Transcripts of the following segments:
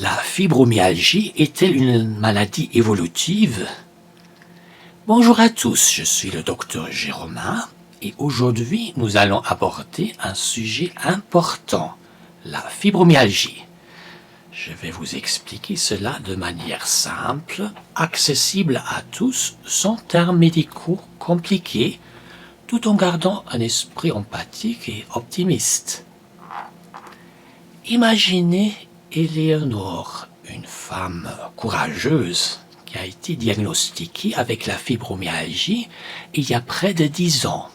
La fibromyalgie est-elle une maladie évolutive? Bonjour à tous, je suis le docteur Jérôme et aujourd'hui nous allons aborder un sujet important, la fibromyalgie. Je vais vous expliquer cela de manière simple, accessible à tous, sans termes médicaux compliqués, tout en gardant un esprit empathique et optimiste. Imaginez Éléonore, une femme courageuse qui a été diagnostiquée avec la fibromyalgie il y a près de 10 ans.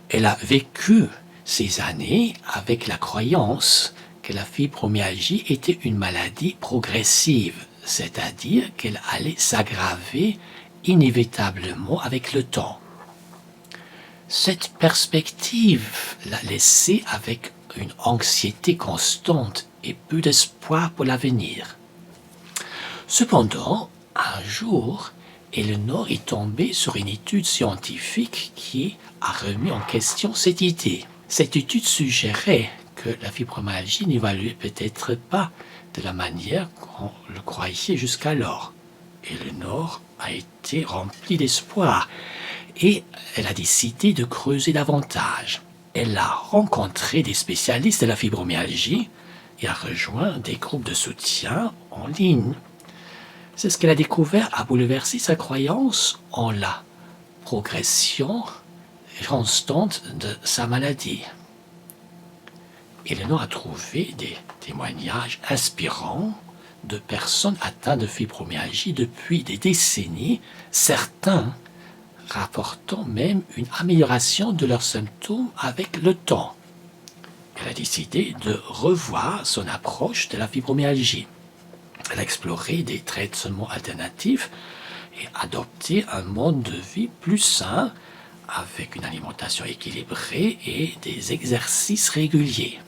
Elle a vécu ces années avec la croyance que la fibromyalgie était une maladie progressive, c'est-à-dire qu'elle allait s'aggraver inévitablement avec le temps. Cette perspective l'a laissée avec une anxiété constante et peu d'espoir pour l'avenir. Cependant, un jour, Eleanor est tombée sur une étude scientifique qui a remis en question cette idée. Cette étude suggérait que la fibromyalgie n'évaluait peut-être pas de la manière qu'on le croyait jusqu'alors. Eleanor a été remplie d'espoir et elle a décidé de creuser davantage. Elle a rencontré des spécialistes de la fibromyalgie et a rejoint des groupes de soutien en ligne. C'est ce qu'elle a découvert a bouleversé sa croyance en la progression constante de sa maladie. Eleanor a trouvé des témoignages inspirants de personnes atteintes de fibromyalgie depuis des décennies, certains rapportant même une amélioration de leurs symptômes avec le temps. Elle a décidé de revoir son approche de la fibromyalgie. Elle a exploré des traitements alternatifs et adopté un mode de vie plus sain avec une alimentation équilibrée et des exercices réguliers.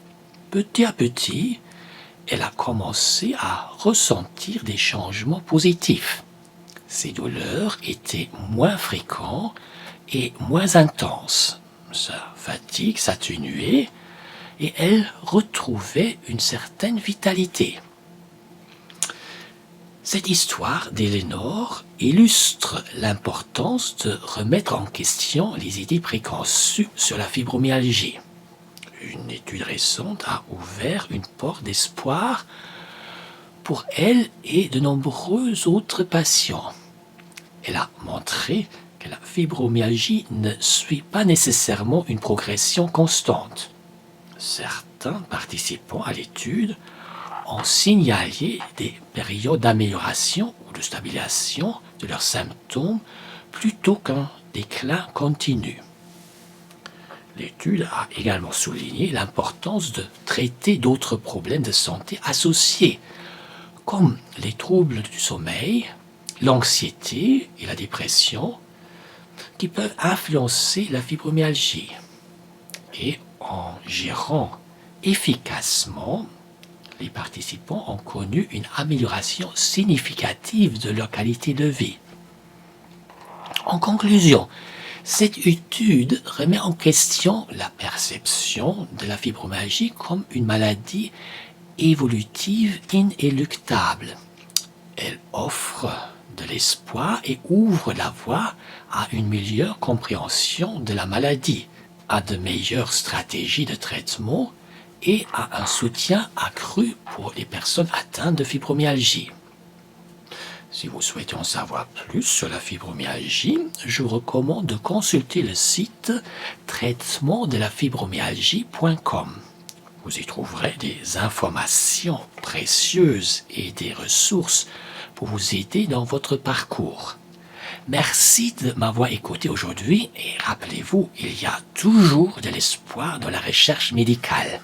Petit à petit, elle a commencé à ressentir des changements positifs. Ses douleurs étaient moins fréquentes et moins intenses. Sa fatigue s'atténuait et elle retrouvait une certaine vitalité. Cette histoire d'Eleanor illustre l'importance de remettre en question les idées préconçues sur la fibromyalgie. Une étude récente a ouvert une porte d'espoir pour elle et de nombreux autres patients. Elle a montré que la fibromyalgie ne suit pas nécessairement une progression constante. Certains participants à l'étude ont signalé des périodes d'amélioration ou de stabilisation de leurs symptômes plutôt qu'un déclin continu. L'étude a également souligné l'importance de traiter d'autres problèmes de santé associés, comme les troubles du sommeil, l'anxiété et la dépression, qui peuvent influencer la fibromyalgie. Et en gérant efficacement, les participants ont connu une amélioration significative de leur qualité de vie. En conclusion, cette étude remet en question la perception de la fibromyalgie comme une maladie évolutive inéluctable. Elle offre de l'espoir et ouvre la voie à une meilleure compréhension de la maladie, à de meilleures stratégies de traitement et à un soutien accru pour les personnes atteintes de fibromyalgie. Si vous souhaitez en savoir plus sur la fibromyalgie, je vous recommande de consulter le site traitementdelafibromyalgie.com. Vous y trouverez des informations précieuses et des ressources pour vous aider dans votre parcours. Merci de m'avoir écouté aujourd'hui et rappelez-vous, il y a toujours de l'espoir dans la recherche médicale.